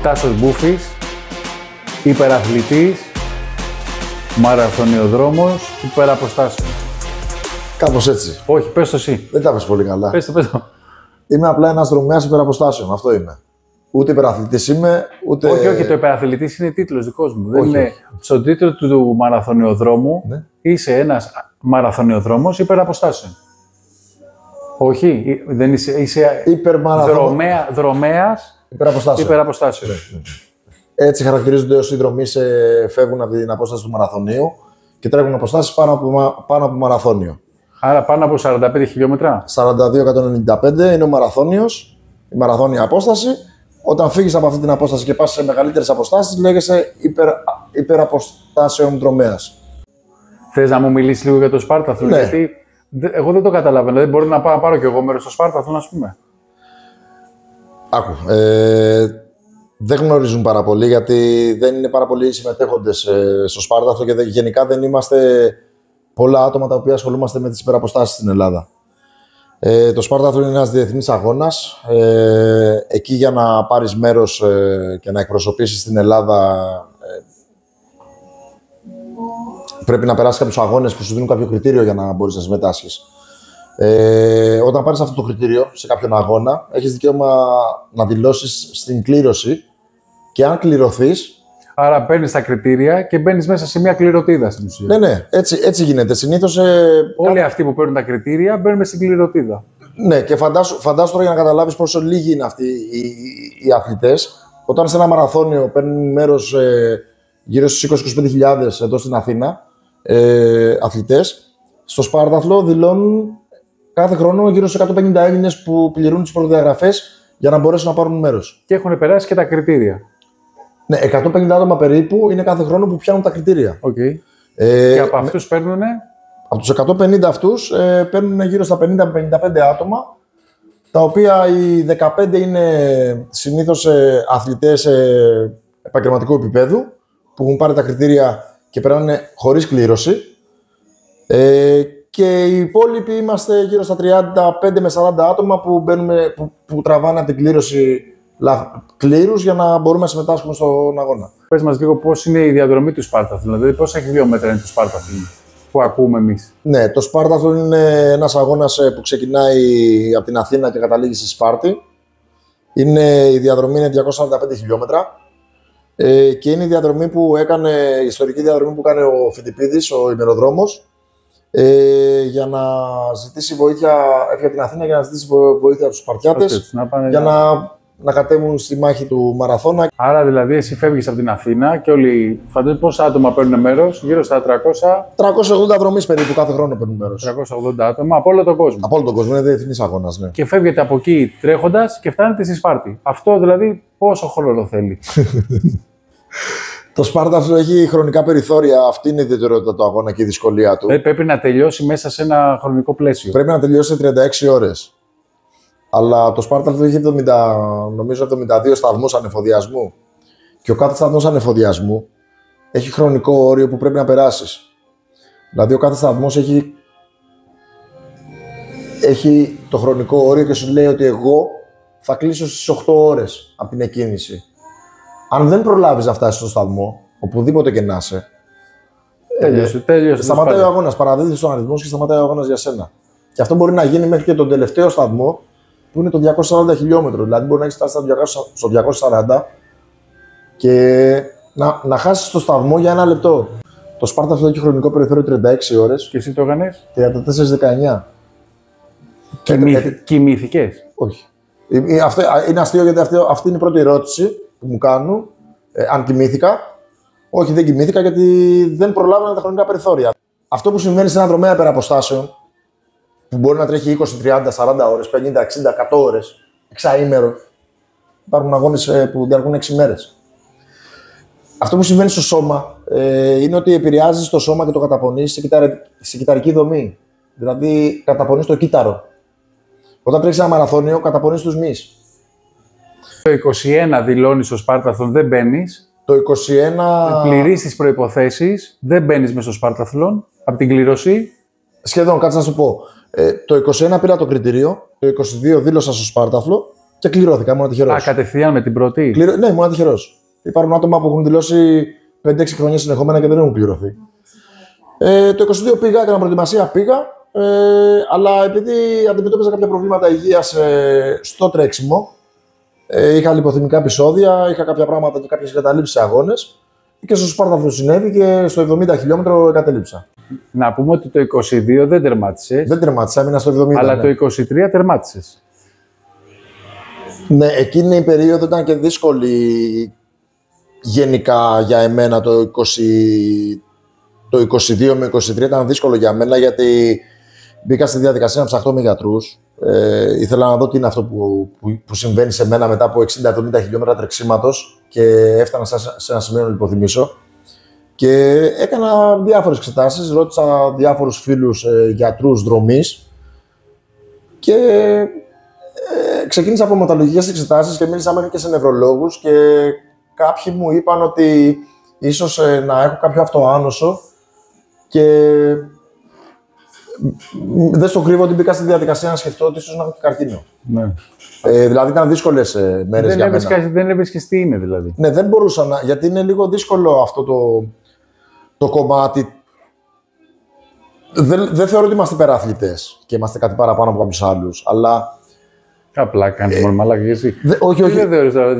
Τάσος Μπούφης, υπεραθλητής, μαραθωνιοδρόμος, υπεραποστάσεων. Κάπως έτσι. Όχι, πες το εσύ. Δεν τα πες πολύ καλά. Πες το. Είμαι απλά ένας δρομέας υπεραποστάσεων. Αυτό είμαι. Ούτε υπεραθλητής είμαι, ούτε. Όχι, το υπεραθλητής είναι τίτλος δικός μου. Δεν Όχι, είναι... όχι. Στον τίτλο του μαραθωνιοδρόμου είσαι ένας μαραθωνιοδρόμος υπεραποστάσεων. Όχι, δεν είσαι δρομέας υπεραποστάσεων. Έτσι χαρακτηρίζονται όσοι δρομείς φεύγουν από την απόσταση του μαραθωνίου και τρέχουν αποστάσεις πάνω από μαραθώνιο. Άρα πάνω από 45 χιλιόμετρα. 42-195 είναι ο μαραθώνιος, η μαραθώνια απόσταση. Όταν φύγεις από αυτή την απόσταση και πας σε μεγαλύτερες αποστάσεις, λέγεσαι υπεραποστάσεων δρομέας. Θες να μου μιλήσεις λίγο για το Σπάρταθλο? Ναι. Γιατί εγώ δεν το καταλαβαίνω. Δεν μπορεί να πάρω κι εγώ μέρος στο Σπάρταθλο, ας πούμε. Άκου. Δεν γνωρίζουν πάρα πολύ γιατί δεν είναι πάρα πολλοί συμμετέχοντες στο Σπάρταθλο και γενικά δεν είμαστε πολλά άτομα τα οποία ασχολούμαστε με τις υπεραποστάσεις στην Ελλάδα. Το Σπάρταθλο είναι ένας διεθνής αγώνας. Εκεί για να πάρεις μέρος και να εκπροσωπήσεις την Ελλάδα πρέπει να περάσεις κάποιους αγώνες που σου δίνουν κάποιο κριτήριο για να μπορείς να συμμετάσχεις. Όταν πάρεις αυτό το κριτήριο σε κάποιον αγώνα, έχεις δικαίωμα να δηλώσεις στην κλήρωση και αν κληρωθείς. Άρα παίρνεις τα κριτήρια και μπαίνεις μέσα σε μια κληρωτίδα στην ουσία. Ναι, έτσι γίνεται. Συνήθως. Όλοι αυτοί που παίρνουν τα κριτήρια μπαίνουν στην κληρωτίδα. Ναι, και φαντάσου τώρα για να καταλάβεις πόσο λίγοι είναι αυτοί οι αθλητές. Όταν σε ένα μαραθώνιο παίρνουν μέρος γύρω στους 20-25.000 εδώ στην Αθήνα αθλητές, στο Σπάρταθλο δηλώνουν κάθε χρόνο γύρω στους 150 Έλληνες που πληρούν τις προδιαγραφές για να μπορέσουν να πάρουν μέρος. Και έχουν περάσει και τα κριτήρια. Ναι, 150 άτομα περίπου είναι κάθε χρόνο που πιάνουν τα κριτήρια. Okay. Και από αυτούς παίρνουν. Από τους 150 αυτούς παίρνουν γύρω στα 50-55 άτομα, τα οποία οι 15 είναι συνήθως αθλητές επαγγελματικού επίπεδου, που έχουν πάρει τα κριτήρια και περνάνε χωρίς κλήρωση. Και οι υπόλοιποι είμαστε γύρω στα 35 με 40 άτομα που τραβάνε την κλήρωση κλήρους για να μπορούμε να συμμετάσχουμε στον αγώνα. Πες μας λίγο πώς είναι η διαδρομή του Σπάρταθλου, δηλαδή πόσα χιλιόμετρα είναι το Σπάρταθλου που ακούμε εμείς. Ναι, το Σπάρταθλο είναι ένας αγώνας που ξεκινάει από την Αθήνα και καταλήγει στη Σπάρτη. Η διαδρομή είναι 245 χιλιόμετρα και είναι η διαδρομή η ιστορική διαδρομή που έκανε ο Φιτιπίδης, ο ημεροδρόμος, για να ζητήσει βοήθεια, έφυγε από την Αθήνα για να ζητήσει βοήθεια από τους Σπαρτιάτες για να κατέβουν στη μάχη του μαραθώνα. Άρα δηλαδή εσύ φεύγεις από την Αθήνα και όλοι, φαντάζομαι πόσα άτομα παίρνουν μέρος, γύρω στα 380 δρομείς περίπου κάθε χρόνο παίρνουν μέρος. 380 άτομα από όλο τον κόσμο. Από όλο τον κόσμο, είναι διεθνής αγώνας, ναι. Και φεύγετε από εκεί τρέχοντας και φτάνετε στη Σπάρτη. Αυτό δηλαδή πόσο χρόνο θέλει? Το Σπάρταθλο έχει χρονικά περιθώρια. Αυτή είναι η ιδιαιτερότητα του αγώνα και η δυσκολία του. Πρέπει να τελειώσει μέσα σε ένα χρονικό πλαίσιο. Πρέπει να τελειώσει σε 36 ώρες. Αλλά το Σπάρταθλο έχει 72 σταθμούς ανεφοδιασμού. Και ο κάθε σταθμός ανεφοδιασμού έχει χρονικό όριο που πρέπει να περάσεις. Δηλαδή, ο κάθε σταθμός έχει το χρονικό όριο και σου λέει ότι εγώ θα κλείσω στις 8 ώρες από την εκκίνηση. Αν δεν προλάβεις να φτάσεις στο σταθμό, οπουδήποτε και να είσαι, τέλειωσε. Σταματάει ο αγώνας. Παραδίδεις τον αριθμό και σταματάει ο αγώνας για σένα. Και αυτό μπορεί να γίνει μέχρι και τον τελευταίο σταθμό, που είναι το 240 χιλιόμετρο. Δηλαδή, μπορεί να έχεις φτάσει στο 240 και να χάσεις το σταθμό για 1 λεπτό. Το Σπάρταθλο έχει χρονικό περιθώριο 36 ώρες. Και εσύ το έκανες? 34-19. Κοιμήθηκες? Όχι. Είναι αστείο γιατί αυτή είναι η πρώτη ερώτηση που μου κάνουν. Αν κοιμήθηκα. Όχι, δεν κοιμήθηκα γιατί δεν προλάβαινα τα χρονικά περιθώρια. Αυτό που συμβαίνει σε ένα δρομέα υπεραποστάσεων, που μπορεί να τρέχει 20, 30, 40 ώρες, 50, 60, 100 ώρες, εξαήμερο. Υπάρχουν αγώνες που διαρκούν 6 μέρες. Αυτό που συμβαίνει στο σώμα είναι ότι επηρεάζει το σώμα και το καταπονείς σε κυταρική δομή. Δηλαδή, καταπονείς το κύτταρο. Όταν τρέχεις ένα μαραθώνιο, καταπονείς τους μυς. Το 21 δηλώνεις στο Σπάρταθλο, δεν μπαίνεις. Το 21. Πληρείς τις προϋποθέσεις, δεν μπαίνεις μέσα στο Σπάρταθλο από την κλήρωση. Σχεδόν, κάτσε να σου πω. Το 21 πήρα το κριτήριο, το 22 δήλωσα στο Σπάρταθλο και κληρώθηκα. Ήμουν τυχερός. Α, κατευθείαν με την πρώτη. Ναι, ήμουν τυχερός. Υπάρχουν άτομα που έχουν δηλώσει 5-6 χρόνια συνεχόμενα και δεν έχουν κληρωθεί. Το 22 πήγα, έκανα προετοιμασία, πήγα. Αλλά επειδή αντιμετώπιζα κάποια προβλήματα υγείας στο τρέξιμο, είχα λιποθυμικά επεισόδια, είχα κάποια πράγματα και κάποιες εγκαταλείψεις σε αγώνες. Και στο Σπάρταθλο συνέβη και στο 70 χιλιόμετρο εγκατέλειψα. Να πούμε ότι το 22 δεν τερμάτισες. Δεν τερμάτισα, έμεινα στο 70. Αλλά ναι. το 23 τερμάτισες. Ναι, εκείνη η περίοδο ήταν και δύσκολη γενικά για εμένα. Το 22 με 23 ήταν δύσκολο για μένα γιατί μπήκα στη διαδικασία να ψαχτώ με γιατρούς. Ήθελα να δω τι είναι αυτό που συμβαίνει σε μένα μετά από 60-70 χιλιόμετρα τρεξίματος και έφτανα σε ένα σημείο να λιποθυμήσω. Και έκανα διάφορες εξετάσεις, ρώτησα διάφορους φίλους γιατρούς δρομής και ξεκίνησα από αιματολογικές εξετάσεις και μίλησα μέχρι και σε νευρολόγους και κάποιοι μου είπαν ότι ίσως να έχω κάποιο αυτοάνωσο και δεν στο κρύβω ότι μπήκα στη διαδικασία να σκεφτώ ότι ίσως να έχω και καρκίνο. Ναι. Δηλαδή ήταν δύσκολες μέρες για μένα. Δεν έβρισκες τι είναι δηλαδή. Ναι, δεν μπορούσα να, γιατί είναι λίγο δύσκολο αυτό το κομμάτι. Δεν θεωρώ ότι είμαστε υπεραθλητές και είμαστε κάτι παραπάνω από κάποιους άλλους, αλλά... Απλά κάνεις μόνο μαλάκα και εσύ. Όχι. Δεν θεωρείς τώρα,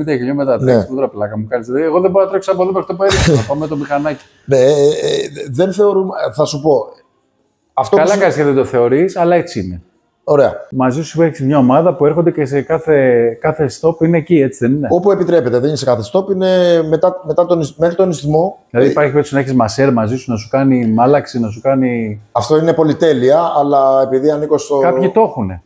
270 χιλιόμετρα τρέξεις, που τώρα πλάκα μου κάνεις. Εγώ δεν μπορώ να τρέξω από εδώ μέχρι το Παρίσι, να πάω με το μηχανάκι. Ναι, δεν θεωρούμε, θα σου πω. Καλά κάνεις και δεν το θεωρείς, αλλά έτσι είναι. Ωραία. Μαζί σου έχεις μια ομάδα που έρχονται και σε κάθε stop είναι εκεί, έτσι δεν είναι? Όπου επιτρέπεται, δεν είναι σε κάθε stop, είναι μέχρι τον ισθμό. Δηλαδή υπάρχει περίπτωση να έχεις μασέρ μαζί σου, να σου κάνει μάλαξη, να σου κάνει... Αυτό είναι πολυτέλεια, αλλά επειδή ανήκω στο... Κάποιοι το έχουνε.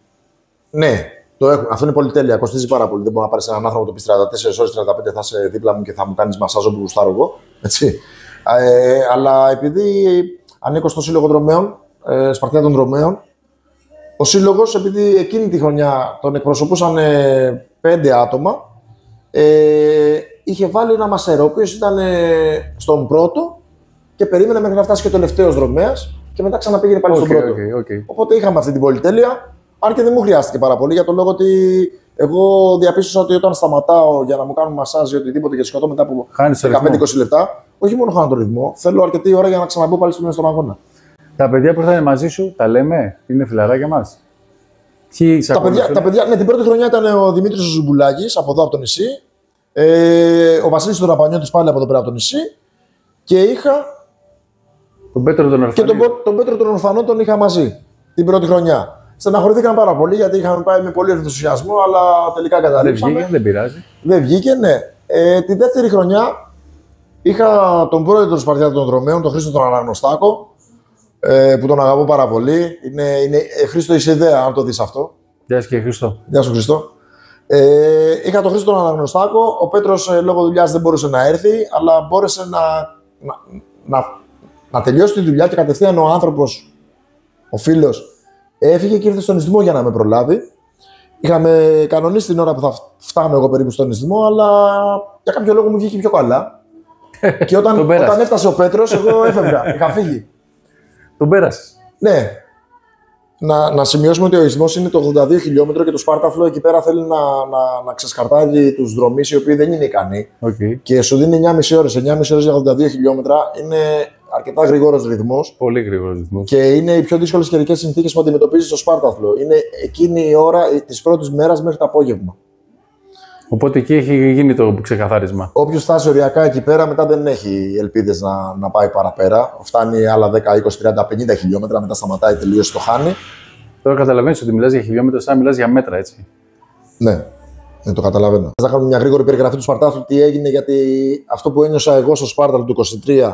Ναι, το έχουν. Αυτό είναι πολυτέλεια, κοστίζει πάρα πολύ. Δεν μπορεί να πάρεις έναν άνθρωπο που το πει 34 ώρες, 35 θα είσαι δίπλα μου και θα μου κάνεις μασάζ όπου γουστάρω εγώ. Έτσι. Αλλά επειδή ανήκω στο Σύλλογο Δρομέων, Σπαρτιά των Δρομέων, ο σύλλογος, επειδή εκείνη τη χρονιά τον εκπροσωπούσαν 5 άτομα, είχε βάλει ένα μασέρο, ο οποίος ήταν στον πρώτο και περίμενε μέχρι να φτάσει και ο τελευταίος δρομέας και μετά ξαναπήγαινε πάλι στον πρώτο. Οπότε είχαμε αυτή την πολυτέλεια, αν και δεν μου χρειάστηκε πάρα πολύ, για τον λόγο ότι εγώ διαπίστωσα ότι όταν σταματάω για να μου κάνουν μασάζ ή οτιδήποτε και σκοτώ μετά από 15-20 λεπτά, όχι μόνο χάνω τον ρυθμό, θέλω αρκετή ώρα για να ξαναμπω πάλι στον αγώνα. Τα παιδιά που ήρθαν μαζί σου, τα λέμε, είναι φιλαράκια μας. Τα παιδιά, ναι, την πρώτη χρονιά ήταν ο Δημήτρης ο Ζουμπουλάκης από εδώ από το νησί, ο Βασίλης του Ραπανιώτης πάλι από εδώ πέρα από το νησί και είχα. Τον Πέτρο τον Ορφανό. Και τον Πέτρο τον Ορφανό τον είχα μαζί την πρώτη χρονιά. Στεναχωρήθηκαν πάρα πολύ γιατί είχαμε πάει με πολύ ενθουσιασμό, αλλά τελικά καταλήξαμε. Δεν βγήκε, δεν πειράζει. Δεν βγήκε, ναι. Τη δεύτερη χρονιά είχα τον πρόεδρο του Σπαρτιά των Δρομέων, τον Χρήστο τον Αναγνωστάκο, που τον αγαπώ πάρα πολύ. Είναι Χρήστο, είσαι ιδέα, αν το δεις αυτό. Γεια σου και Χρήστο. Γεια σου, Χρήστο. Είχα τον Χρήστο τον Αναγνωστάκο. Ο Πέτρος λόγω δουλειάς δεν μπορούσε να έρθει, αλλά μπόρεσε να τελειώσει τη δουλειά και κατευθείαν ο άνθρωπος, ο φίλος, έφυγε και ήρθε στον Ισθμό για να με προλάβει. Είχαμε κανονίσει την ώρα που θα φτάνω εγώ περίπου στον Ισθμό, αλλά για κάποιο λόγο μου βγήκε πιο καλά. Και όταν έφτασε ο Πέτρος, εγώ έφευγα. Είχα φύγει. Τον πέρασες. Ναι. Να σημειώσουμε ότι ο Ισθμός είναι το 82 χιλιόμετρο και το Σπάρταθλο εκεί πέρα θέλει να ξεσκαρτάει τους δρομείς οι οποίοι δεν είναι ικανοί. Και σου δίνει 9,5 ώρες. 9,5 ώρες για 82 χιλιόμετρα είναι αρκετά γρήγορος ρυθμός. Πολύ γρήγορος ρυθμός. Και είναι οι πιο δύσκολες καιρικές συνθήκες που αντιμετωπίζει στο Σπάρταθλο. Είναι εκείνη η ώρα της πρώτης μέρας μέχρι το απόγευμα. Οπότε εκεί έχει γίνει το ξεκαθάρισμα. Όποιος φτάσει οριακά εκεί πέρα, μετά δεν έχει ελπίδες να πάει παραπέρα. Φτάνει άλλα 10, 20, 30, 50 χιλιόμετρα, μετά σταματάει τελείως, το χάνει. Τώρα καταλαβαίνεις ότι μιλάς για χιλιόμετρα, σαν μιλάς για μέτρα, έτσι. Ναι, το καταλαβαίνω. Θα κάνουμε μια γρήγορη περιγραφή του Σπαρτάθλου, τι έγινε, γιατί αυτό που ένιωσα εγώ στο Σπάρταθλο του 23,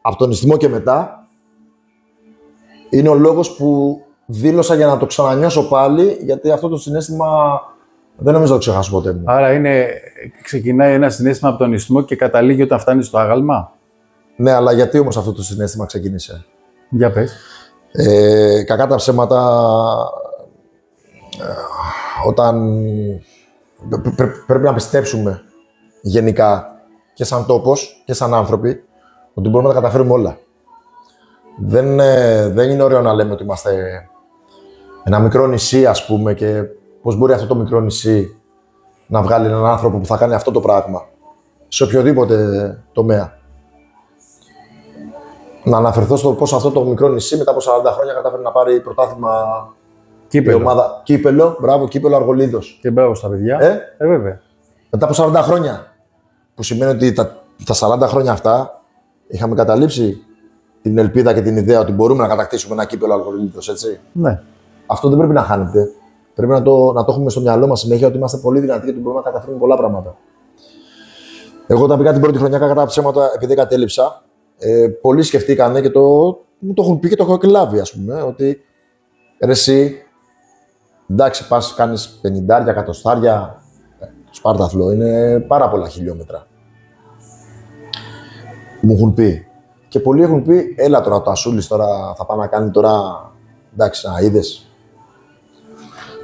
από τον Ισθμό και μετά, είναι ο λόγος που δήλωσα για να το ξανανιώσω πάλι, γιατί αυτό το συναίσθημα δεν νομίζω να το ξεχάσω ποτέ μου. Άρα ξεκινάει ένα συναίσθημα από τον Ισθμό και καταλήγει όταν φτάνει στο άγαλμα. Ναι, αλλά γιατί όμως αυτό το συναίσθημα ξεκίνησε? Για πες. Κακά τα ψέματα, όταν πρέπει να πιστέψουμε γενικά και σαν τόπος και σαν άνθρωποι ότι μπορούμε να τα καταφέρουμε όλα. Δεν είναι ωραίο να λέμε ότι είμαστε ένα μικρό νησί, ας πούμε, και πώς μπορεί αυτό το μικρό νησί να βγάλει έναν άνθρωπο που θα κάνει αυτό το πράγμα σε οποιοδήποτε τομέα. Να αναφερθώ στο πώς αυτό το μικρό νησί μετά από 40 χρόνια κατάφερε να πάρει πρωτάθλημα. Κύπελο. Η ομάδα. Κύπελο, μπράβο, Κύπελο Αργολίδος. Και μπράβο στα παιδιά. Βέβαια. Μετά από 40 χρόνια. Που σημαίνει ότι τα 40 χρόνια αυτά είχαμε καταλήψει την ελπίδα και την ιδέα ότι μπορούμε να κατακτήσουμε ένα Κύπελο Αργολίδος, έτσι. Ναι. Αυτό δεν πρέπει να χάνεται. Πρέπει να το έχουμε στο μυαλό μας συνέχεια ότι είμαστε πολύ δυνατοί και ότι μπορούμε να καταφέρουμε πολλά πράγματα. Εγώ όταν πήγα την πρώτη χρονιά κατά ψέματα, επειδή κατέληψα, πολλοί σκεφτήκανε και μου το έχουν πει και το έχω εκλάβει, ας πούμε, ότι ρε εσύ, εντάξει, πας κάνεις 50, 100, Σπάρταθλο, είναι πάρα πολλά χιλιόμετρα. Μου έχουν πει. Και πολλοί έχουν πει, έλα τώρα, το Ασούλης τώρα θα πάει να κάνει τώρα, εντάξει, να είδες.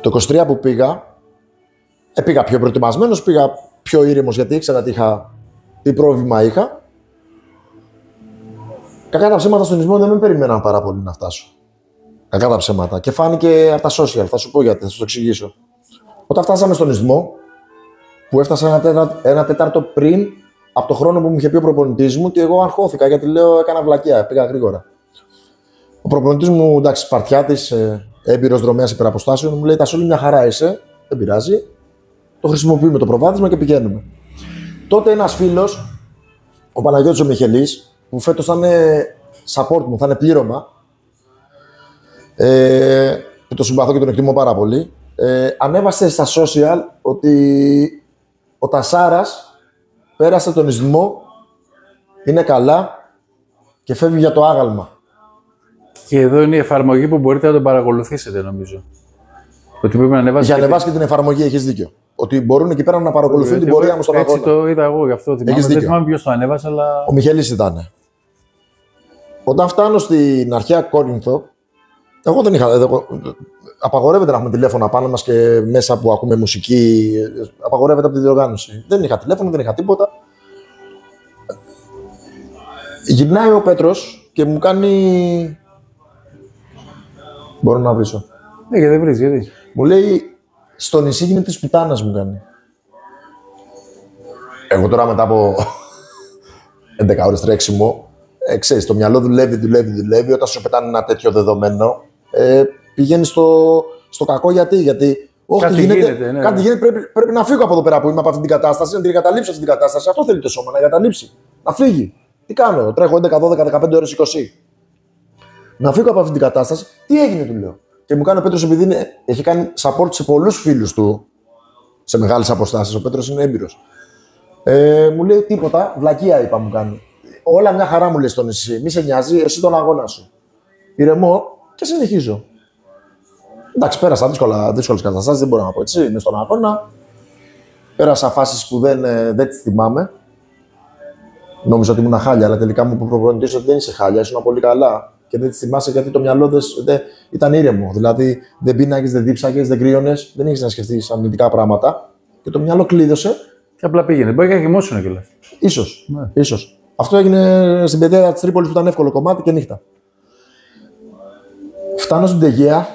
Το 23 που πήγα πιο προετοιμασμένος, πήγα πιο ήρεμος γιατί ήξερα τι πρόβλημα είχα. Κακά τα ψέματα στον νησμό δεν με περιμέναν πάρα πολύ να φτάσω. Κακά τα ψέματα. Και φάνηκε από τα social, θα σου πω γιατί, θα σου το εξηγήσω. Όταν φτάσαμε στον νησμό, που έφτασα ένα τέταρτο πριν από το χρόνο που μου είχε πει ο προπονητής μου και εγώ αγχώθηκα γιατί λέω έκανα βλακεία, πήγα γρήγορα. Ο προπονητής μου, εντάξει, Σπαρτιάτης, έμπειρος δρομέας υπεραποστάσεων, μου λέει: Τασούλη, μια χαρά είσαι, δεν πειράζει. Το χρησιμοποιούμε το προβάδισμα και πηγαίνουμε. Τότε ένας φίλος, ο Παναγιώτης ο Μιχελής, που φέτος θα είναι support μου, θα είναι πλήρωμα, που το συμπαθώ και τον εκτιμώ πάρα πολύ, ανέβασε στα social ότι ο Τασάρας πέρασε τον ισθμό, είναι καλά και φεύγει για το άγαλμα. Και εδώ είναι η εφαρμογή που μπορείτε να τον παρακολουθήσετε, νομίζω. Ότι πρέπει να ανεβάσει. Για ανεβάσει και την εφαρμογή, έχεις δίκιο. Ότι μπορούν εκεί πέρα να παρακολουθούν την πορεία μου στον αγώνα. Έτσι το είδα εγώ, γι' αυτό θυμάμαι. Δεν θυμάμαι ποιος το ανέβασε, αλλά. Ο Μιχέλης ήταν. Όταν φτάνω στην αρχαία Κόρινθο, εγώ δεν είχα. Απαγορεύεται να έχουμε τηλέφωνα πάνω μας και μέσα που ακούμε μουσική. Απαγορεύεται από τη διοργάνωση. Δεν είχα τηλέφωνο, δεν είχα τίποτα. Γυρνάει ο Πέτρος και μου κάνει. Μπορώ να βρίσω. Ναι, και δεν βρεις, γιατί. Μου λέει, στο νησί γίνεται της πουτάνας, μου κάνει. Εγώ τώρα μετά από 11 ώρες τρέξιμο, ξέρεις, το μυαλό δουλεύει. Όταν σου πετάνε ένα τέτοιο δεδομένο, πηγαίνει στο κακό γιατί όχι, κάτι γίνεται, ναι, κάτι γίνεται, πρέπει να φύγω από εδώ πέρα που είμαι από αυτή την κατάσταση, να την εγκαταλείψω αυτή την κατάσταση. Αυτό θέλει το σώμα, να εγκαταλείψει, να φύγει. Τι κάνω, τρέχω 11, 12, 15 ώρες, 20. Να φύγω από αυτή την κατάσταση, τι έγινε, του λέω. Και μου κάνει ο Πέτρος, επειδή έχει κάνει support σε πολλούς φίλους του, σε μεγάλες αποστάσεις, ο Πέτρος είναι έμπειρος. Μου λέει τίποτα, βλακεία είπα, μου κάνει. Όλα μια χαρά μου λέει στο νησί, μη σε νοιάζει, εσύ τον αγώνα σου. Ηρεμώ και συνεχίζω. Εντάξει, πέρασα δύσκολες καταστάσεις, δεν μπορώ να πω έτσι, είμαι στον αγώνα. Πέρασα φάσεις που δεν τις θυμάμαι. Νόμιζα ότι ήμουν χάλια, αλλά τελικά μου είπε ο προπονητής ότι δεν είσαι χάλια, ήσουν πολύ καλά. Και δεν τη θυμάσαι γιατί το μυαλό ήταν ήρεμο. Δηλαδή δεν πίναγες, δεν δίψαγες, δεν κρύωνες, δεν είχες να σκεφτείς αρνητικά πράγματα. Και το μυαλό κλείδωσε. Και απλά πήγαινε. Μπορεί και χυμόσουν κιόλας. Ίσως. Αυτό έγινε στην παιδεία της Τρίπολης που ήταν εύκολο κομμάτι και νύχτα. Φτάνω στην Τεγέα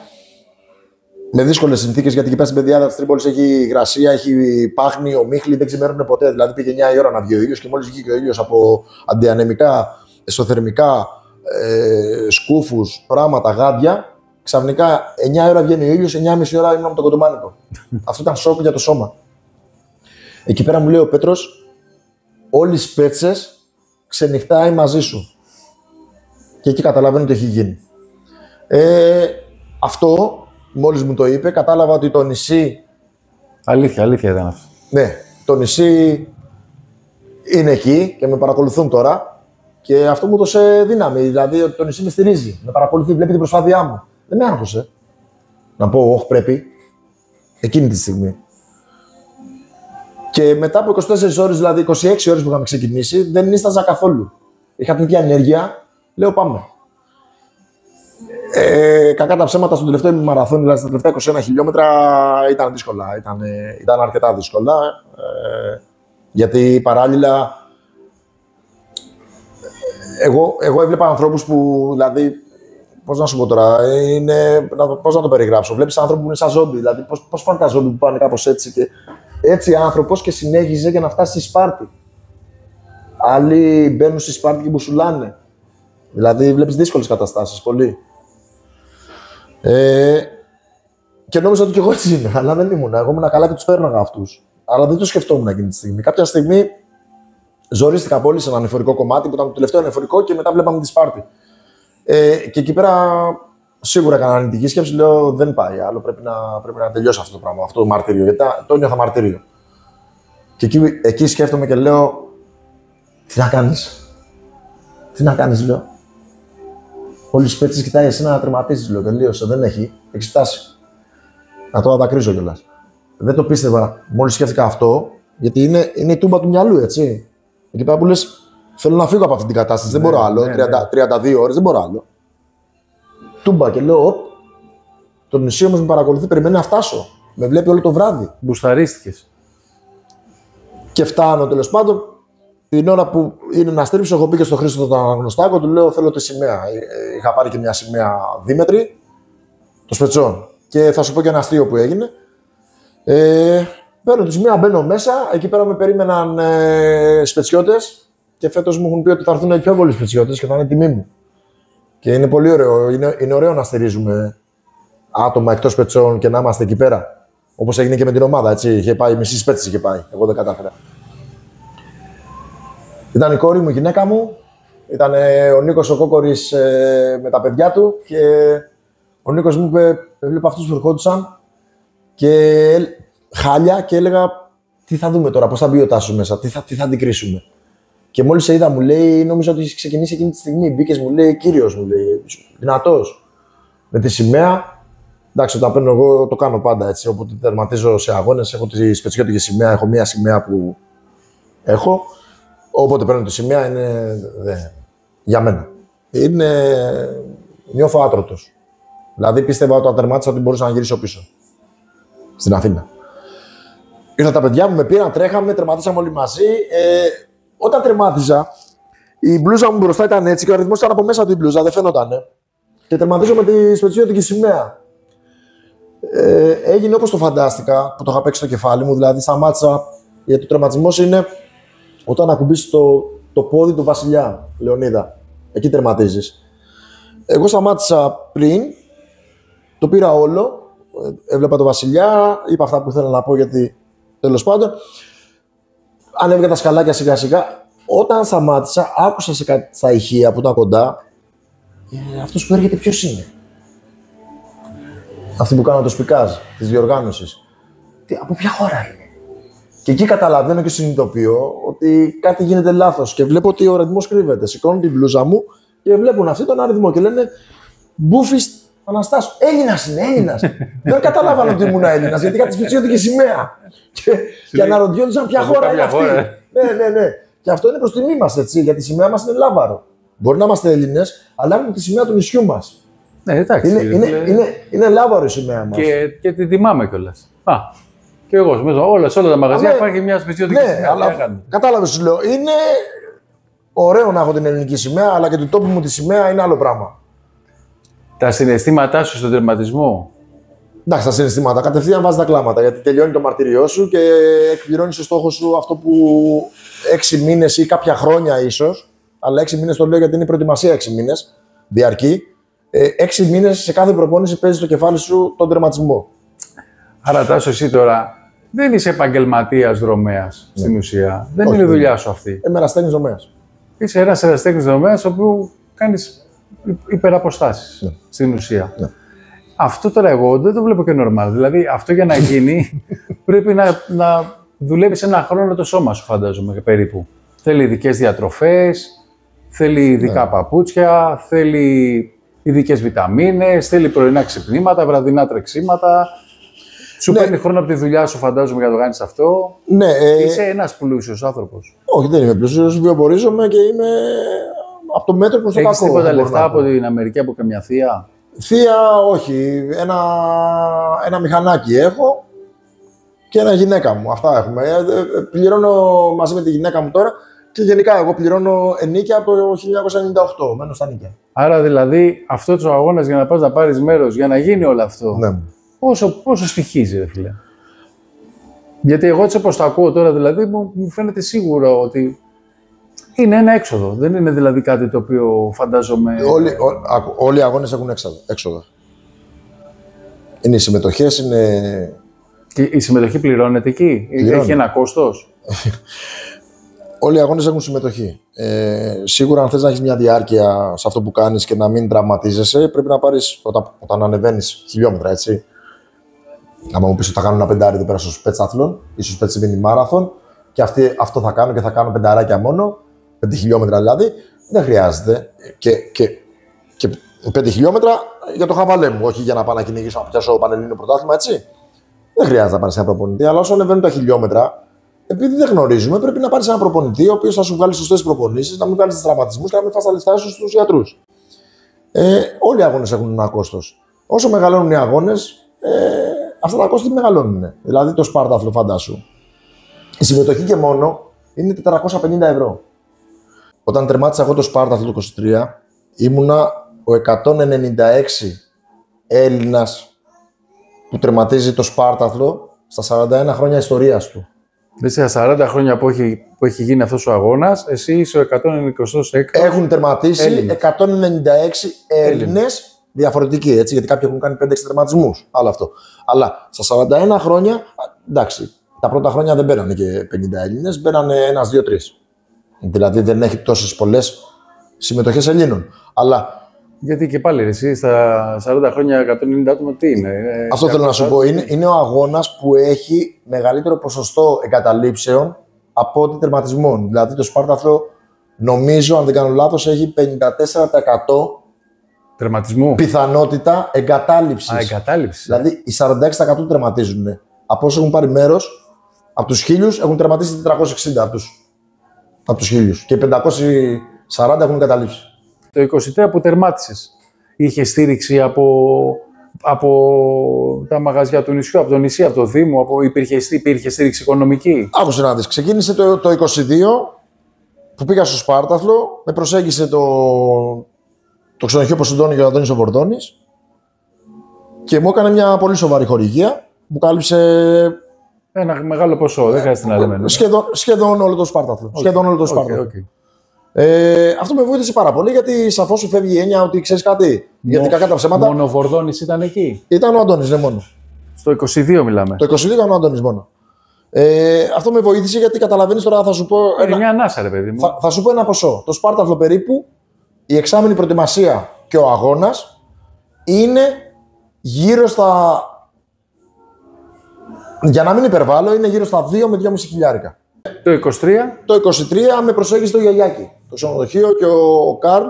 με δύσκολες συνθήκες γιατί εκεί πέρα στην παιδεία της Τρίπολης έχει υγρασία, έχει πάχνη, ομίχλη, δεν ξημερώνουν ποτέ. Δηλαδή πήγε 9 η ώρα να βγει ο ήλιος και μόλις βγήκε ο ήλιος από αντιανεμικά, εσωθερμικά. Σκούφους, πράγματα, γάντια. Ξαφνικά 9 ώρα βγαίνει ο ήλιος, 9,5 ώρα ήμουν από το κοντομάνικο. Αυτό ήταν σοκ για το σώμα. Εκεί πέρα μου λέει ο Πέτρος, όλοι οι σπέτσες ξενυχτάει μαζί σου. Και εκεί καταλαβαίνω τι έχει γίνει. Αυτό, μόλις μου το είπε, κατάλαβα ότι το νησί. Αλήθεια ήταν αυτό. Ναι, το νησί είναι εκεί και με παρακολουθούν τώρα. Και αυτό μου έδωσε δύναμη. Δηλαδή το νησί με στηρίζει, με παρακολουθεί, βλέπει την προσπάθειά μου. Δεν με άγχωσε. Να πω, όχι, πρέπει. Εκείνη τη στιγμή. Και μετά από 24 ώρες, δηλαδή 26 ώρες που είχαμε ξεκινήσει, δεν νίσταζα καθόλου. Είχα την ίδια ενέργεια. Λέω, πάμε. Κακά τα ψέματα στο τελευταίο μου μαραθώνι, δηλαδή στα τελευταία 21 χιλιόμετρα, ήταν δύσκολα. Ήταν αρκετά δύσκολα. Γιατί παράλληλα. Εγώ έβλεπα ανθρώπους που δηλαδή Πώς να σου πω τώρα, πώς να το περιγράψω. Βλέπεις άνθρωποι που είναι σαν ζόμπι. Δηλαδή, πώς πάνε τα ζόμπι που πάνε κάπως έτσι. Και έτσι άνθρωπος και συνέχιζε για να φτάσει στη Σπάρτη. Άλλοι μπαίνουν στη Σπάρτη και μπουσουλάνε. Δηλαδή, βλέπεις δύσκολες καταστάσεις πολύ. Και νόμιζα ότι και εγώ έτσι είμαι, αλλά δεν ήμουν. Εγώ ήμουν καλά και τους παίρναγα αυτούς. Αλλά δεν το σκεφτόμουν εκείνη τη στιγμή. Κάποια στιγμή ζορίστηκα πολύ σε ένα ανηφορικό κομμάτι που ήταν το τελευταίο ανηφορικό και μετά βλέπαμε τη Σπάρτη. Και εκεί πέρα σίγουρα έκανα αρνητική σκέψη. Λέω δεν πάει άλλο. Πρέπει να τελειώσει αυτό το πράγμα, αυτό το μαρτύριο. Γιατί το νιώθα μαρτύριο. Και εκεί σκέφτομαι και λέω, τι να κάνεις. Τι να κάνεις, λέω. Όλη η παίκτης κοιτάει εσύ να τερματίσεις, λέω. Τελείωσε, δεν έχει. Έχεις φτάσει. Να το αδακρύζω κιόλας. Δεν το πίστευα μόλις σκέφτηκα αυτό, γιατί είναι η τούμπα του μυαλού, έτσι. Εκεί πέρα που λες, θέλω να φύγω από αυτή την κατάσταση. Δεν μπορώ άλλο. 32 ώρες, δεν μπορώ άλλο. Τούμπα και λέω, οπ. Το νησί όμως με παρακολουθεί, περιμένει να φτάσω. Με βλέπει όλο το βράδυ. Μπουσταρίστηκες. Και φτάνω τέλος πάντων. Την ώρα που είναι να στρίψω, έχω πει και στο Χρήστο τον Αναγνωστάκο, του λέω: θέλω τη σημαία. Είχα πάρει και μια σημαία δίμετρη, το Σπετσόν. Και θα σου πω και ένα αστείο που έγινε. Παίρνω τη σημαία, μπαίνω μέσα. Εκεί πέρα με περίμεναν σπετσιώτες και φέτος μου έχουν πει ότι θα έρθουν οι πιο πολλοί σπετσιώτες και θα είναι τιμή μου. Και είναι πολύ ωραίο. Είναι ωραίο να στηρίζουμε άτομα εκτός Σπετσών και να είμαστε εκεί πέρα. Όπως έγινε και με την ομάδα. Έτσι. Είχε πάει μισή σπέτση, είχε πάει. Εγώ δεν κατάφερα. Ήταν η κόρη μου, η γυναίκα μου. Ήταν ο Νίκος ο Κόκορης με τα παιδιά του. Και ο Νίκος μου είπε: βλέπω αυτούς που ερχόντουσαν και χάλια και έλεγα: τι θα δούμε τώρα, πώς θα μπει ο Τάσος μέσα, τι θα αντικρίσουμε. Και μόλις σε είδα, μου λέει: νόμιζα ότι έχει ξεκινήσει εκείνη τη στιγμή. Μπήκες, μου λέει: κύριος, μου λέει, δυνατός. Με τη σημαία. Εντάξει, όταν παίρνω εγώ το κάνω πάντα έτσι. Όποτε τερματίζω σε αγώνες, έχω τη σπετσιώτικη σημαία. Έχω μία σημαία που έχω. Όποτε παίρνω τη σημαία είναι για μένα. Νιώθω άτρωτος. Δηλαδή πίστευα όταν τερμάτισα ότι μπορούσα να γυρίσω πίσω. Στην Αθήνα. Ήρθαν τα παιδιά μου, με πήραν, τρέχαμε, τερματίσαμε όλοι μαζί. Όταν τερμάτιζα, η μπλούζα μου μπροστά ήταν έτσι και ο αριθμός ήταν από μέσα την μπλούζα, δεν φαίνοτανε. Και τερματίζω με τη σπετσιώτικη σημαία. Έγινε όπως το φαντάστηκα, που το είχα παίξει στο κεφάλι μου, δηλαδή σταμάτησα, γιατί ο τερματισμός είναι όταν ακουμπήσεις το πόδι του βασιλιά, Λεωνίδα. Εκεί τερματίζεις. Εγώ σταμάτησα πριν, το πήρα όλο, έβλεπα το βασιλιά, είπα αυτά που ήθελα να πω γιατί τέλος πάντων. Ανέβηκα τα σκαλάκια σιγά σιγά. Όταν σταμάτησα, άκουσα στα ηχεία που ήταν κοντά, αυτός που έρχεται ποιος είναι. Αυτοί που κάνουν το σπικάζ της διοργάνωσης. Από ποια χώρα είναι. Και εκεί καταλαβαίνω και συνειδητοποιώ ότι κάτι γίνεται λάθος και βλέπω ότι ο αριθμός κρύβεται. Σηκώνω την μπλούζα μου και βλέπουν αυτοί τον αριθμό και λένε Μπούφης Αναστάσου. Έλληνας είναι, Έλληνας. Δεν καταλάβανε ότι ήμουν Έλληνας γιατί είχα τη σπετσιώτικη σημαία. Και αναρωτιόντουσαν ποια χώρα είναι αυτή. Ναι. Και αυτό είναι προς τιμή μας, έτσι, γιατί η σημαία μας είναι λάβαρο. Μπορεί να είμαστε Έλληνες, αλλά έχουμε τη σημαία του νησιού μας. Ναι, εντάξει. Είναι λάβαρο η σημαία μας. Και την τιμάμε κιόλας. Και εγώ σε όλα τα μαγαζιά υπάρχει μια σπετσιώτικη σημαία. Αλλά κατάλαβες, σου λέω. Είναι ωραίο να έχω την ελληνική σημαία, αλλά και του τόπου μου τη σημαία είναι άλλο πράγμα. Τα συναισθήματά σου στον τερματισμό. Εντάξει, τα συναισθήματα. Κατευθείαν βάζεις τα κλάματα γιατί τελειώνει το μαρτύριό σου και εκπληρώνεις το στόχο σου αυτό που 6 μήνες ή κάποια χρόνια ίσως. Αλλά 6 μήνες το λέω γιατί είναι η προετοιμασία 6 μήνες. Διαρκεί. 6 μήνες σε κάθε προπόνηση παίζεις στο κεφάλι σου τον τερματισμό. Άρα, Τάσο, εσύ τώρα δεν είσαι επαγγελματίας δρομέας στην ουσία. Δεν είναι η δουλειά σου αυτή. Είμαι ερασιτέχνης δρομέας. Είσαι ένας ερασιτέχνης δρομέας, ο οποίος κάνεις υπεραποστάσεις στην ουσία. Ναι. Αυτό τώρα εγώ δεν το βλέπω και normal. Δηλαδή, αυτό για να γίνει πρέπει να δουλεύεις ένα χρόνο το σώμα σου, φαντάζομαι περίπου. Θέλει ειδικές διατροφές, θέλει ειδικά παπούτσια, θέλει ειδικές βιταμίνες, θέλει πρωινά ξυπνήματα, βραδινά τρεξίματα. Σου παίρνει χρόνο από τη δουλειά σου, φαντάζομαι, για να το κάνεις αυτό. Ναι, είσαι ένας πλούσιος άνθρωπος. Όχι, δεν είμαι πλούσιος. Βιοπορίζομαι και είμαι από το μέτρο προς το κακό. Έχεις τίποτα λεφτά από την Αμερική, από καμιά θεία? Θεία, όχι. Ένα μηχανάκι έχω και ένα γυναίκα μου. Αυτά έχουμε. Πληρώνω μαζί με τη γυναίκα μου τώρα Και γενικά, εγώ πληρώνω ενίκια από το 1998, μένω στα νίκια. Άρα δηλαδή αυτό ο αγώνα για να πας να πάρεις μέρος, για να γίνει όλο αυτό, Ναι. πόσο στοιχίζει, ρε φίλε? Γιατί εγώ έτσι όπως το ακούω τώρα, δηλαδή, μου φαίνεται σίγουρο ότι είναι ένα έξοδο. Δεν είναι δηλαδή κάτι το οποίο φαντάζομαι. Όλοι οι αγώνες έχουν έξοδα. Είναι οι συμμετοχές, είναι. Και η συμμετοχή πληρώνεται εκεί, έχει ένα κόστος. Όλοι οι αγώνες έχουν συμμετοχή. Σίγουρα, αν θες να έχεις μια διάρκεια σε αυτό που κάνεις και να μην τραυματίζεσαι, πρέπει να πάρεις όταν ανεβαίνεις χιλιόμετρα, έτσι. Άμα μου πεις ότι θα κάνω ένα πεντάρι εδώ πέρα στο σπέτσαθλον ή στο σπέτσι μάραθον, και αυτό θα κάνω και θα κάνω πενταράκια μόνο, 5 χιλιόμετρα δηλαδή, δεν χρειάζεται. Και 5 χιλιόμετρα για το χαβαλέ μου, όχι για να πάω να κυνηγήσω να πιάσω πανελλήνιο πρωτάθλημα, έτσι. Δεν χρειάζεται να πάρεις ένα προπονητή, αλλά όσο ανεβαίνουν τα χιλιόμετρα, επειδή δεν γνωρίζουμε, πρέπει να πάρεις έναν προπονητή, ο οποίος θα σου βγάλει σωστές προπονήσεις, να μην βγάλει τους τραυματισμούς και να μην φας τα λεφτά σου στους γιατρούς. Όλοι οι αγώνες έχουν ένα κόστος. Όσο μεγαλώνουν οι αγώνες, αυτά τα κόστη μεγαλώνουν. Δηλαδή το Σπάρταθλο, φαντάσου. Η συμμετοχή και μόνο είναι 450 ευρώ. Όταν τερμάτισα εγώ το Σπάρταθλο το 23, ήμουνα ο 196 Έλληνας που τερματίζει το Σπάρταθλο στα 41 χρόνια ιστορίας του. Δηλαδή, στα 40 χρόνια που έχει γίνει αυτός ο αγώνας, εσύ είσαι ο 126. Έχουν τερματίσει Έλληνες. 196 Έλληνες διαφορετικοί, έτσι, γιατί κάποιοι έχουν κάνει 5-6 τερματισμούς. Άλλο αυτό. Αλλά στα 41 χρόνια, εντάξει, τα πρώτα χρόνια δεν μπαίνανε και 50 Έλληνες, μπαίνανε 1-2-3. Δηλαδή δεν έχει τόσες πολλές συμμετοχές Ελλήνων. Αλλά. Γιατί και πάλι εσύ στα 40 χρόνια 190 άτομα τι είναι? Αυτό θέλω να σου πω. Είναι ο αγώνας που έχει μεγαλύτερο ποσοστό εγκαταλείψεων από ότι τερματισμών. Δηλαδή το Σπάρταθλο, νομίζω, αν δεν κάνω λάθος, έχει 54% τερματισμού. Πιθανότητα εγκατάλειψης. Εγκατάλειψη. Δηλαδή οι 46% τερματίζουν. Από όσους έχουν πάρει μέρος, από τους 1000 έχουν τερματίσει 460 από τους 1000. Και οι 540 έχουν εγκαταλείψει. Το 23 που τερμάτισες, είχε στήριξη από τα μαγαζιά του νησιού, από το νησί, από το Δήμο, υπήρχε στήριξη οικονομική? Άκουσε να δεις. Ξεκίνησε το 22 που πήγα στο Σπάρταθλο, με προσέγγισε το ξενοδοχείο Ποσειδώνη και ο Αντώνης ο Βορδώνης και μου έκανε μια πολύ σοβαρή χορηγία. Μου κάλυψε ένα μεγάλο ποσό, δεν χρειάζεται να λέμε. Σχεδόν όλο το Σπάρταθλο. Σχεδόν όλο το Σπάρταθλο. Αυτό με βοήθησε πάρα πολύ, γιατί σαφώς σου φεύγει η έννοια ότι ξέρεις κάτι. Γιατί κακά τα ψέματα. Μόνο ο Βορδώνης ήταν εκεί? Ήταν ο Αντώνης, ναι, μόνο. Στο 22 μιλάμε. Το 22 ήταν ο Αντώνης μόνο. Αυτό με βοήθησε, γιατί καταλαβαίνεις τώρα, θα σου πω. Μια ανάσα, ρε παιδί μου. Θα σου πω ένα ποσό. Το Σπάρταθλο περίπου, η εξάμηνη προετοιμασία και ο αγώνας είναι γύρω στα. Για να μην υπερβάλλω, είναι γύρω στα 2 με 2,5 χιλιάρικα. Το 23. Το 23 με προσέγγισε το Γιαγιάκη. Το ξενοδοχείο και ο Καρλ,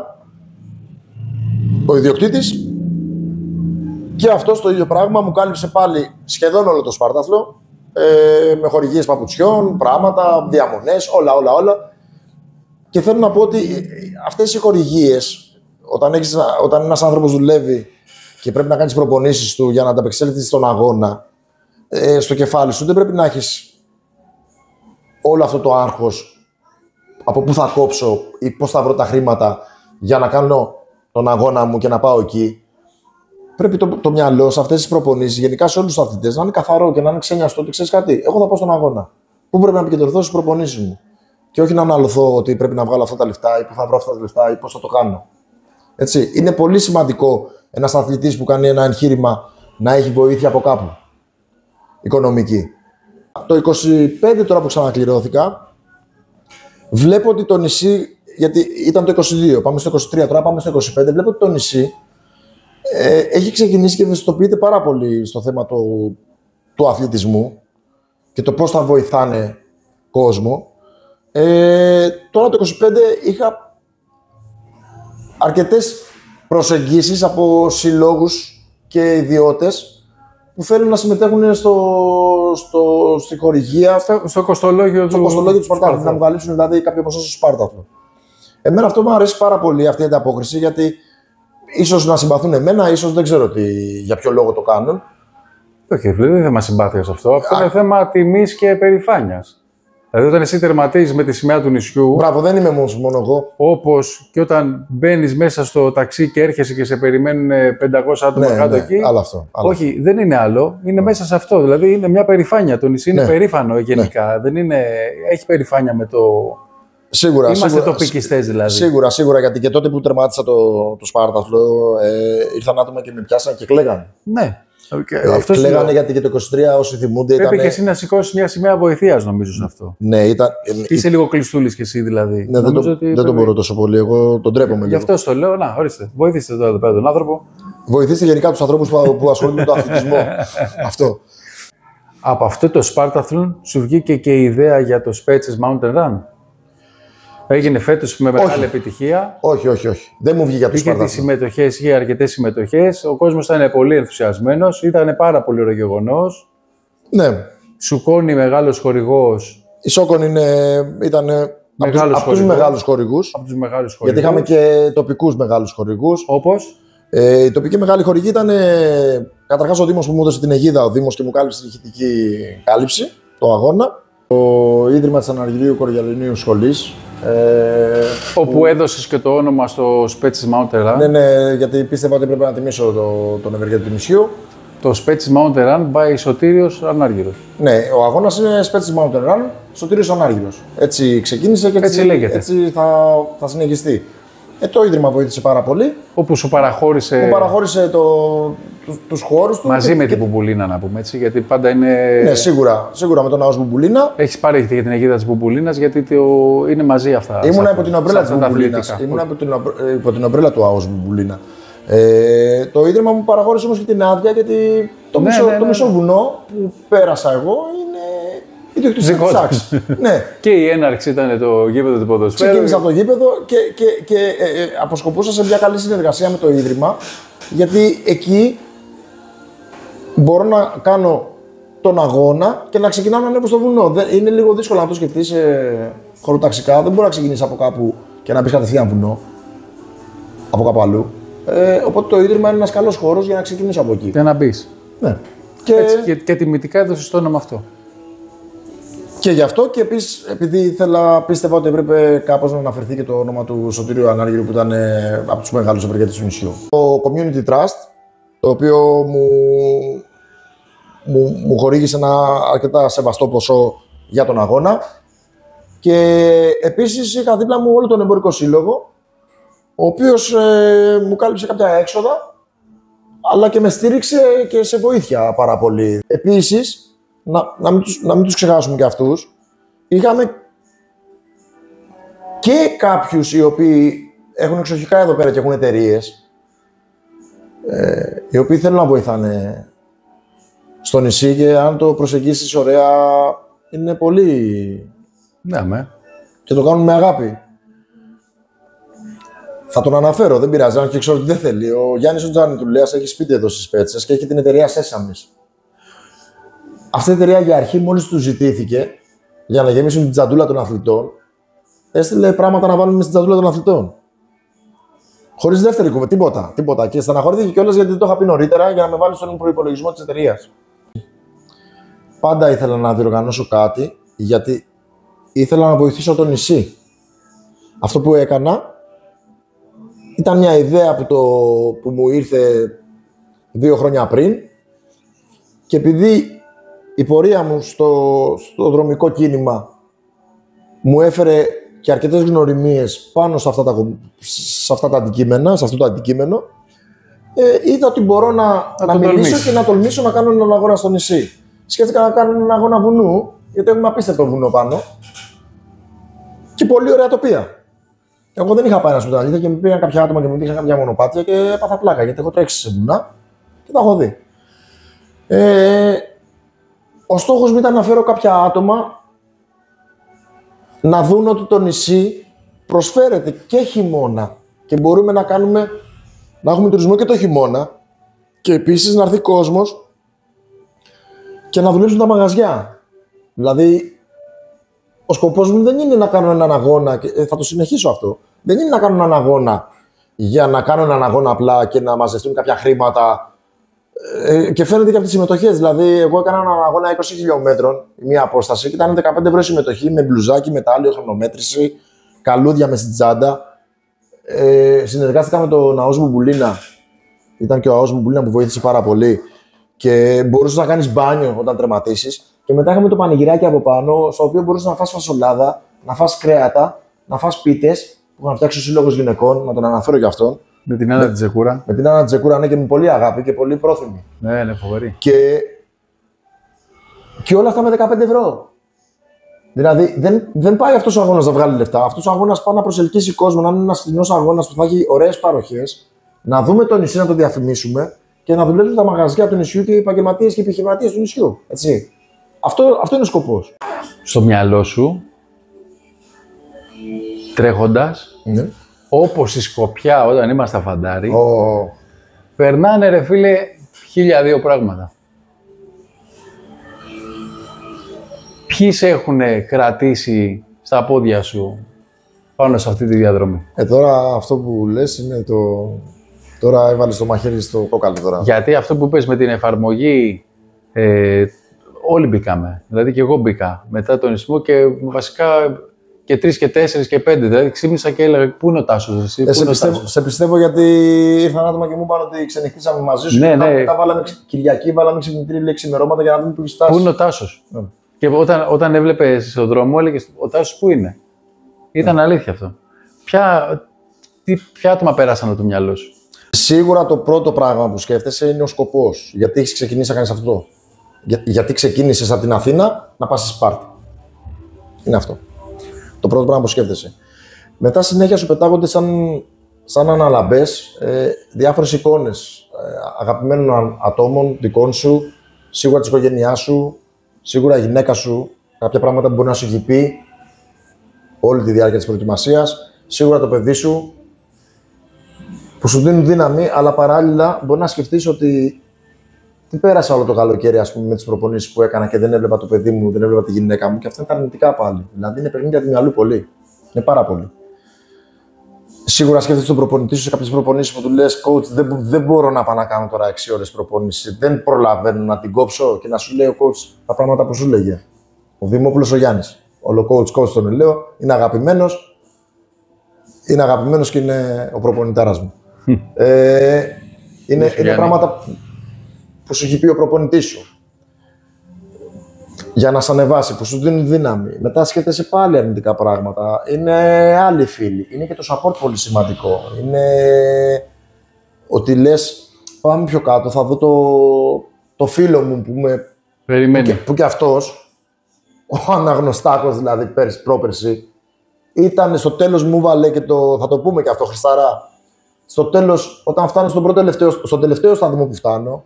ο ιδιοκτήτης. Και αυτός το ίδιο πράγμα μου κάλυψε πάλι σχεδόν όλο το Σπάρταθλο. Με χορηγίες παπουτσιών, πράγματα, διαμονές, όλα. Και θέλω να πω ότι αυτές οι χορηγίες, όταν ένας άνθρωπος δουλεύει και πρέπει να κάνεις προπονήσεις του για να ανταπεξέλθεις στον αγώνα, στο κεφάλι σου δεν πρέπει να έχεις όλο αυτό το άγχος από πού θα κόψω ή πώς θα βρω τα χρήματα για να κάνω τον αγώνα μου και να πάω εκεί. Πρέπει το μυαλό σε αυτές τις προπονήσεις, γενικά σε όλους τους αθλητές, να είναι καθαρό και να είναι ξένιαστο ότι ξέρεις κάτι. Εγώ θα πάω στον αγώνα. Πού πρέπει να επικεντρωθώ στις προπονήσεις μου. Και όχι να αναλωθώ ότι πρέπει να βγάλω αυτά τα λεφτά ή πού θα βρω αυτά τα λεφτά ή πώς θα το κάνω. Έτσι. Είναι πολύ σημαντικό ένας αθλητής που κάνει ένα εγχείρημα να έχει βοήθεια από κάπου. Οικονομική. Το 25 τώρα που ξανακληρώθηκα, βλέπω ότι το νησί, γιατί ήταν το 22, πάμε στο 23, τώρα πάμε στο 25, βλέπω ότι το νησί έχει ξεκινήσει και ευαισθητοποιείται πάρα πολύ στο θέμα του αθλητισμού και το πώς θα βοηθάνε κόσμο. Τώρα το 25 είχα αρκετές προσεγγίσεις από συλλόγους και ιδιώτες που θέλουν να συμμετέχουν στη χορηγία, στο κοστολόγιο του Σπαρτάθλου, να μου καλύψουν δηλαδή κάποιο ποσό στο Σπάρταθλο. Εμένα αυτό μου αρέσει πάρα πολύ, αυτή η ανταπόκριση, γιατί ίσως να συμπαθούν εμένα, ίσως δεν ξέρω για ποιο λόγο το κάνουν. Όχι, δεν είναι θέμα συμπάθειας αυτό. Αυτό είναι θέμα τιμής και περηφάνειας. Δηλαδή, όταν εσύ τερματίζεις με τη σημαία του νησιού. Μπράβο, δεν είμαι μόνο εγώ. Όπως και όταν μπαίνεις μέσα στο ταξί και έρχεσαι και σε περιμένουν 500 άτομα κάτω εκεί. Άλλο αυτό. Όχι, δεν είναι άλλο. Είναι μέσα σε αυτό. Δηλαδή, είναι μια περηφάνεια. Το νησί είναι περήφανο γενικά. Δεν είναι... Έχει περηφάνεια με το. Σίγουρα. Είμαστε τοπικιστές δηλαδή. Σίγουρα, γιατί και τότε που τερμάτισα το Σπάρταθλο, ήρθαν άτομα και με πιάσαν και κλαίγανε. Ναι. Κλαίγανε γιατί και το 23 όσοι θυμούνται. Πρέπει και εσύ να σηκώσεις μια σημαία βοηθείας, νομίζω σε αυτό. Ναι, ήταν. Είσαι λίγο κλειστούλης κι εσύ δηλαδή. Ναι, δεν το μπορώ τόσο πολύ. Εγώ τον τρέπομαι λίγο. Γι' αυτό στο λέω, να, ορίστε. Βοηθήστε εδώ πέρα τον άνθρωπο. Βοηθήστε γενικά τους ανθρώπους που ασχολούνται με τον αθλητισμό. Αυτό. Από αυτό το Spartathlon σου βγήκε και η ιδέα για το Spetses Mountain Run. Έγινε φέτος με μεγάλη επιτυχία. Όχι. Δεν μου βγήκε από το Spartathlon. Είχε αρκετές συμμετοχές. Ο κόσμος ήταν πολύ ενθουσιασμένος. Ήταν πάρα πολύ ωραίο γεγονός. Ναι. Σουκόνη, μεγάλος χορηγός. Η Σόκον ήταν από τους μεγάλους χορηγούς. Γιατί είχαμε και τοπικούς μεγάλους χορηγούς. Όπως? Η τοπική μεγάλη χορηγή ήταν καταρχάς ο Δήμος που μου έδωσε την αιγίδα, ο Δήμος και μου κάλυψε την ηχητική κάλυψη, το αγώνα. Το Ίδρυμα της Αναργυρίου Κορυαλινίου Σχολής. Όπου έδωσες και το όνομα στο Spetses Mountain Run. Ναι, γιατί πίστευα ότι πρέπει να τιμήσω τον ευεργέτη του νησιού. Το Spetses Mountain Run by Σωτήριος Ανάργυρος. Ναι, ο αγώνας είναι Spetses Mountain Run, Σωτήριος Ανάργυρος. Έτσι ξεκίνησε και έτσι λέγεται. Έτσι θα συνεχιστεί. Το Ίδρυμα βοήθησε πάρα πολύ. Όπου σου παραχώρησε. Μου παραχώρησε τους χώρους του. Μαζί με την Μπουμπουλίνα, να πούμε έτσι. Γιατί πάντα είναι. Ναι, σίγουρα με τον ΑΟΣ Μπουμπουλίνα. Έχεις πάρει και την αιγίδα της Μπουμπουλίνας, γιατί είναι μαζί αυτά. Ήμουνα υπό την ομπρέλα της Μπουμπουλίνας. Ήμουνα υπό την ομπρέλα του ΑΟΣ Μπουμπουλίνα. Το Ίδρυμα μου παραχώρησε όμως και την άδεια, γιατί το μισό βουνό που πέρασα εγώ είναι ιδιοκτησία της ΣΑΚΣ. Ναι. Και η έναρξη ήταν το γήπεδο του ποδοσφαίρου. Ξεκίνησα από το γήπεδο και αποσκοπούσα σε μια καλή συνεργασία με το Ίδρυμα, γιατί εκεί μπορώ να κάνω τον αγώνα και να ξεκινάω να ανέβω στο βουνό. Είναι λίγο δύσκολο να το σκεφτείς χωροταξικά. Δεν μπορεί να ξεκινήσει από κάπου και να μπει κατευθείαν βουνό. Από κάπου αλλού. Οπότε το Ίδρυμα είναι ένας καλός χώρος για να ξεκινήσω από εκεί. Για να μπει. Ναι. Και τιμητικά έδωσε το όνομα αυτό. Και γι' αυτό και επίσης, επειδή πίστευα ότι έπρεπε κάπως να αναφερθεί και το όνομα του Σωτήριου Ανάργυρου, που ήταν από τους μεγάλους ευεργέτες του νησιού. Το Community Trust, το οποίο μου χορήγησε ένα αρκετά σεβαστό ποσό για τον αγώνα. Και επίσης είχα δίπλα μου όλο τον εμπορικό σύλλογο, ο οποίος μου κάλυψε κάποια έξοδα, αλλά και με στήριξε και σε βοήθεια πάρα πολύ. Επίσης, να μην τους ξεχάσουμε και αυτούς, είχαμε και κάποιους οι οποίοι έχουν εξοχικά εδώ πέρα και έχουν εταιρείες, οι οποίοι θέλουν να βοηθάνε στο νησί, και αν το προσεγγίσεις ωραία, είναι πολύ... Ναι, και το κάνουν με αγάπη. Θα τον αναφέρω, δεν πειράζει, αν και ξέρω ότι δεν θέλει. Ο Γιάννης ο Τζανιτουλέας έχει σπίτι εδώ στις Πέτσες και έχει την εταιρεία Sesamis. Αυτή η εταιρεία για αρχή, μόλις του ζητήθηκε για να γεμίσουν την τζαντούλα των αθλητών, έστειλε πράγματα να βάλουν στην τζαντούλα των αθλητών. Χωρίς δεύτερη κουβέντα, τίποτα. Και στεναχωρήθηκε κιόλας, γιατί το είχα πει νωρίτερα, για να με βάλει στον προϋπολογισμό της εταιρείας. Πάντα ήθελα να διοργανώσω κάτι, γιατί ήθελα να βοηθήσω το νησί. Αυτό που έκανα ήταν μια ιδέα που μου ήρθε 2 χρόνια πριν, και επειδή η πορεία μου στο δρομικό κίνημα μου έφερε και αρκετές γνωριμίες πάνω σε αυτά τα αντικείμενα, σε αυτό το αντικείμενο, είδα ότι μπορώ να μιλήσω και να τολμήσω να κάνω έναν αγώνα στο νησί. Σκέφτηκα να κάνω έναν αγώνα βουνού, γιατί έχουμε απίστευτο βουνό πάνω και πολύ ωραία τοπία. Εγώ δεν είχα πάει να σου πω την αλήθεια, και με πήγαν κάποια άτομα και μου δείξαν κάποια μονοπάτια και έπαθα πλάκα, γιατί έχω τρέξει σε βουνά και τα έχω δει. Ο στόχος μου ήταν να φέρω κάποια άτομα να δουν ότι το νησί προσφέρεται και χειμώνα και μπορούμε να έχουμε τουρισμό και το χειμώνα, και επίσης να έρθει κόσμος και να δουλέψουν τα μαγαζιά. Δηλαδή, ο σκοπός μου δεν είναι να κάνω έναν αγώνα, και θα το συνεχίσω αυτό, δεν είναι να κάνω έναν αγώνα για να κάνω έναν αγώνα απλά και να μαζευτούν κάποια χρήματα Και φαίνεται και από τις συμμετοχές. Δηλαδή, εγώ έκανα έναν αγώνα 20 χιλιόμετρων, μία απόσταση, και ήταν 15 ευρώ συμμετοχή με μπλουζάκι, μετάλλιο, χρονομέτρηση, καλούδια με στην τσάντα. Συνεργάστηκα με τον Αός Μπουμπουλίνα. Ήταν και ο Αός Μπουμπουλίνα που βοήθησε πάρα πολύ. Και μπορούσε να κάνεις μπάνιο όταν τερματίσεις. Και μετά είχαμε το πανηγυράκι από πάνω, στο οποίο μπορούσε να φας φασολάδα, να φας κρέατα, να φας πίτες που είχαν φτιάξει ο Σύλλογος Γυναικών, να τον αναφέρω κι αυτόν. Με την Άννα Τζεκούρα. Με την Άννα Τζεκούρα, ναι, και με πολύ αγάπη και πολύ πρόθυμη. Ναι, φοβερή. Και όλα αυτά με 15 ευρώ. Δηλαδή δεν πάει αυτός ο αγώνας να βγάλει λεφτά. Αυτός ο αγώνας πάει να προσελκύσει κόσμο, να είναι ένας φθηνός αγώνας που θα έχει ωραίες παροχές, να δούμε το νησί, να το διαφημίσουμε και να δουλεύουν τα μαγαζιά του νησιού και οι επαγγελματίες και οι επιχειρηματίες του νησιού. Έτσι. Αυτό είναι ο σκοπός. Στο μυαλό σου, τρέχοντας, Ναι. όπως στη Σκοπιά όταν είμαστε φαντάρι, περνάνε ρε φίλε 1002 πράγματα. Ποιοι σε έχουν κρατήσει στα πόδια σου πάνω σε αυτή τη διαδρομή? Τώρα αυτό που λες είναι το... Τώρα έβαλες το μαχαίρι στο κόκαλο τώρα. Γιατί αυτό που είπες με την εφαρμογή, όλοι μπήκαμε. Δηλαδή και εγώ μπήκα μετά τον ισμό και βασικά και 3 και 4 και 5. Δηλαδή ξύπνησα και έλεγα πού είναι ο Τάσος εσύ, σε πιστεύω γιατί ήρθαν άτομα και μου είπαν ότι ξενυχτήσαμε μαζί σου. Ναι, και τα βάλαμε Κυριακή, βάλαμε ξυπνητήρι λέξη ημερώματα για να δούμε πού είσαι. Πού είναι ο Τάσος? Ναι. Και όταν έβλεπες στον δρόμο έλεγες ο Τάσος πού είναι? Ήταν αλήθεια αυτό. Ποια άτομα πέρασαν από το μυαλό σου? Σίγουρα το πρώτο πράγμα που σκέφτεσαι είναι ο σκοπός. Γιατί έχεις ξεκινήσει να κάνεις αυτό? Γιατί ξεκίνησες από την Αθήνα να πας στη Σπάρτη. Είναι αυτό. Το πρώτο πράγμα που σκέφτεσαι. Μετά συνέχεια σου πετάγονται σαν αναλαμπές διάφορες εικόνες αγαπημένων ατόμων, δικών σου, σίγουρα της οικογένειάς σου, σίγουρα η γυναίκα σου, κάποια πράγματα που μπορεί να σου έχει πει όλη τη διάρκεια της προετοιμασίας, σίγουρα το παιδί σου, που σου δίνουν δύναμη, αλλά παράλληλα μπορεί να σκεφτείς ότι τι πέρασα όλο το καλοκαίρι, ας πούμε, με τις προπονήσεις που έκανα και δεν έβλεπα το παιδί μου, δεν έβλεπα τη γυναίκα μου, και αυτά είναι τα αρνητικά πάλι. Δηλαδή είναι παιχνίδια του μυαλού πολύ. Είναι πάρα πολύ. Σίγουρα σκέφτεσαι τον προπονητή σου σε κάποιες προπονήσεις που του λες, coach, δεν μπορώ να πάω να κάνω τώρα 6 ώρες προπόνηση. Δεν προλαβαίνω να την κόψω, και να σου λέει ο coach τα πράγματα που σου λέγε. Ο Δημόπουλος ο Γιάννης. Όλο coach τον λέω, είναι αγαπημένος. Είναι αγαπημένος και είναι ο προπονητάρας μου. Είναι πράγματα που σου έχει πει ο προπονητής σου. Για να σε ανεβάσει, που σου δίνουν δύναμη. Μετά σκέφτεσαι πάλι αρνητικά πράγματα. Είναι άλλοι φίλοι. Είναι και το support πολύ σημαντικό. Είναι ότι λες, πάμε πιο κάτω, θα δω το φίλο μου που με περιμένει. Που και αυτός, ο Αναγνωστάκος δηλαδή, πρόπερση, ήταν στο τέλος μου βάλε και θα το πούμε και αυτό, Χρισταρά. Στο τέλος, όταν φτάνω στον τελευταίο σταθμό που φτάνω,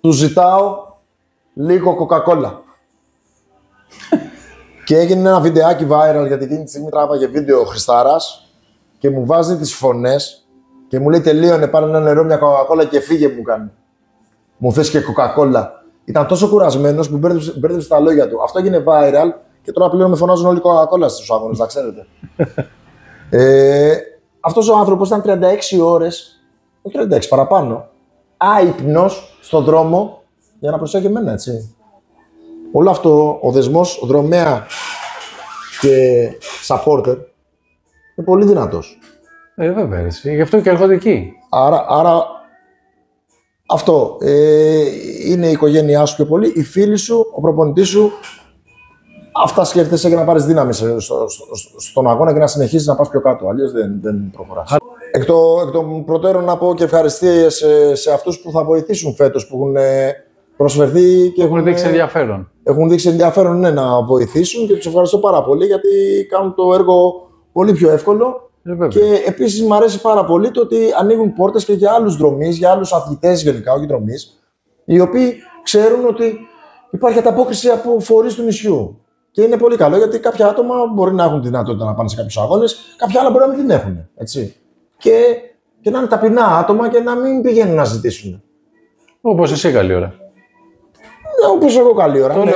του ζητάω λίγο κοκακόλα. Και έγινε ένα βιντεάκι viral, γιατί εκείνη τη στιγμή τράβαγε βίντεο ο Χριστάρας και μου βάζει τις φωνές και μου λέει τελείωνε, πάρε ένα νερό, μια κοκακόλα και φύγε, μου κάνει. Μου θες και κοκακόλα. Ήταν τόσο κουρασμένος που μπέρδεψε τα λόγια του. Αυτό έγινε viral και τώρα πλέον με φωνάζουν όλοι κοκακόλα στους αγώνες, να ξέρετε. Αυτός ο άνθρωπος ήταν 36 ώρες, όχι 36, παραπάνω, άυπνος στον δρόμο για να προσέχει εμένα, έτσι. Όλο αυτό, ο δεσμός δρομέα και supporter είναι πολύ δυνατός. Βέβαια, εσύ. Γι' αυτό και έρχονται εκεί. Άρα αυτό είναι η οικογένειά σου πιο πολύ, οι φίλοι σου, ο προπονητής σου. Αυτά σκέφτεσαι για να πάρεις δύναμη στον αγώνα και να συνεχίσεις να πας πιο κάτω. Αλλιώς δεν προχωράς. Εκ των προτέρων να πω και ευχαριστίες σε αυτούς που θα βοηθήσουν φέτος, που έχουν προσφερθεί και έχουν δείξει ενδιαφέρον. Έχουν δείξει ενδιαφέρον, ναι, να βοηθήσουν, και τους ευχαριστώ πάρα πολύ γιατί κάνουν το έργο πολύ πιο εύκολο. Και επίσης μου αρέσει πάρα πολύ το ότι ανοίγουν πόρτες και για άλλους δρομείς, για άλλους αθλητές γενικά, όχι δρομείς, οι οποίοι ξέρουν ότι υπάρχει ανταπόκριση από φορείς του νησιού. Και είναι πολύ καλό γιατί κάποια άτομα μπορεί να έχουν τη δυνατότητα να πάνε σε κάποιους αγώνες, κάποια άλλα μπορεί να μην την έχουν. Έτσι. Και να είναι ταπεινά άτομα και να μην πηγαίνουν να ζητήσουν. Όπως εσύ καλή ώρα. Όπως εγώ καλή ώρα. Ναι,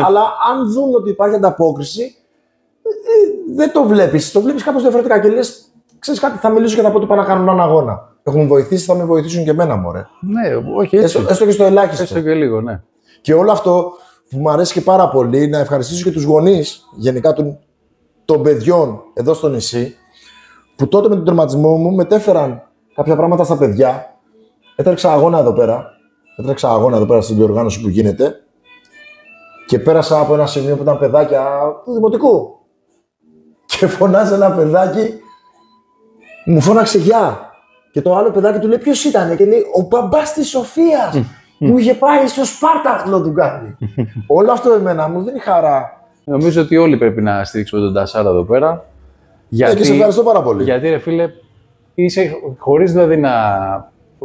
αλλά αν δουν ότι υπάρχει ανταπόκριση, δεν το βλέπεις. Το βλέπεις κάπως διαφορετικά και λες, ξέρεις κάτι, θα μιλήσω και θα πω ότι πάνε να κάνουν έναν αγώνα. έχουν βοηθήσει, θα με βοηθήσουν και εμένα, μωρέ. Ναι, όχι έτσι. Έστω και στο ελάχιστο. Έστω και λίγο, ναι. Και όλο αυτό που μου αρέσει και πάρα πολύ, να ευχαριστήσω και τους γονείς, γενικά των παιδιών εδώ στο νησί, που τότε με τον τερματισμό μου μετέφεραν κάποια πράγματα στα παιδιά. Έτρεξα αγώνα εδώ πέρα στην διοργάνωση που γίνεται και πέρασα από ένα σημείο που ήταν παιδάκια του δημοτικού. Και φωνάζει ένα παιδάκι, μου φώναξε γεια. Και το άλλο παιδάκι του λέει ποιος ήταν, και λέει ο μπαμπάς της Σοφίας που είχε πάει στο Σπάρταθλο του κάνει. Όλο αυτό εμένα μου δίνει χαρά. Νομίζω ότι όλοι πρέπει να στηρίξουμε τον Τασάρα εδώ πέρα. Γιατί, και σε ευχαριστώ πάρα πολύ. Γιατί ρε φίλε, είσαι χωρίς δηλαδή να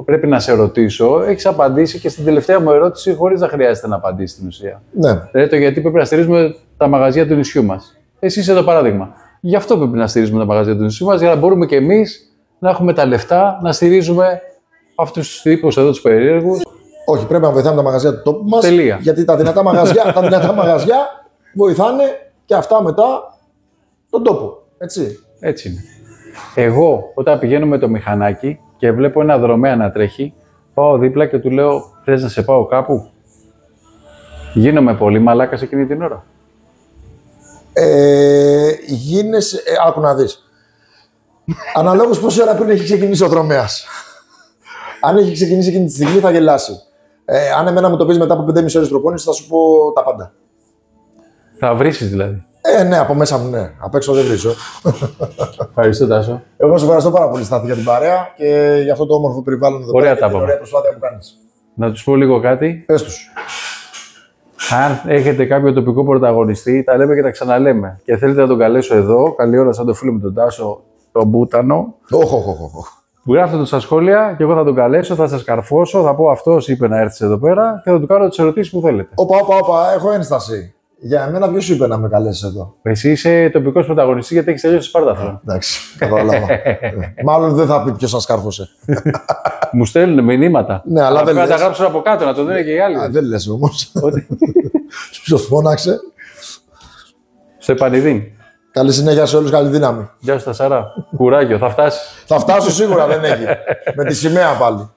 πρέπει να σε ρωτήσω, έχεις απαντήσει και στην τελευταία μου ερώτηση χωρίς να χρειάζεται να απαντήσεις στην ουσία. Ναι. Δηλαδή το γιατί πρέπει να στηρίζουμε τα μαγαζιά του νησιού μας. Εσύ είσαι το παράδειγμα. Γι' αυτό πρέπει να στηρίζουμε τα μαγαζιά του νησιού μας, για να μπορούμε και εμείς να έχουμε τα λεφτά να στηρίζουμε αυτούς τους τύπους εδώ τους περίεργους. Όχι, πρέπει να βοηθάμε τα μαγαζιά του τόπου μας. Τελεία. Γιατί τα δυνατά μαγαζιά, βοηθάνε και αυτά μετά τον τόπο. Έτσι. Έτσι είναι. Εγώ όταν πηγαίνω με το μηχανάκι και βλέπω ένα δρομέα να τρέχει, πάω δίπλα και του λέω: θες να σε πάω κάπου? Γίνομαι πολύ μαλάκας εκείνη την ώρα. Γίνεσαι. Άκου να δεις. Αναλόγως πόση ώρα πριν έχει ξεκινήσει ο δρομέας. Αν έχει ξεκινήσει εκείνη τη στιγμή θα γελάσει. Αν εμένα μου το πεις μετά από 5,5 ώρες προπόνηση, θα σου πω τα πάντα. Θα βρίσεις δηλαδή. Ναι, από μέσα μου ναι. Απ' έξω δεν βρίζω. Ευχαριστώ, Τάσο. Εγώ σε ευχαριστώ πάρα πολύ, Στάθη, για την παρέα και για αυτό το όμορφο περιβάλλον εδώ ωραία πέρα. τα Ωραία προσπάθεια που κάνεις. Να τους πω λίγο κάτι. Πες τους. Αν έχετε κάποιο τοπικό πρωταγωνιστή, τα λέμε και τα ξαναλέμε. Και θέλετε να τον καλέσω εδώ, καλή ώρα σαν το φίλο μου τον Τάσο, τον Μπούτανο. Γράφτε το στα σχόλια και εγώ θα τον καλέσω, θα σας καρφώσω, θα πω αυτός είπε να έρθεις εδώ πέρα και θα του κάνω τις ερωτήσεις που θέλετε. Όπα, έχω ένσταση. Για μένα ποιος είπε να με καλέσεις εδώ? Εσύ είσαι τοπικός πρωταγωνιστής γιατί έχεις τελειώσει Σπάρταθλο. Εντάξει, κατάλαβα. Μάλλον δεν θα πει ποιος σας κάρφωσε. Μου στέλνουν μηνύματα. Ναι, αλλά δεν λες. Να τα λες. γράψουν από κάτω, να το δουν και οι άλλοι. Δεν λες όμως. Ποιος φώναξε? Στο Επανειδήν. Καλή συνέχεια σε όλους, καλή δύναμη. Γεια σου Τασάρα. Κουράγιο, θα φτάσεις. Θα φτάσω σίγουρα, δεν έχει. Με τη σημαία πάλι.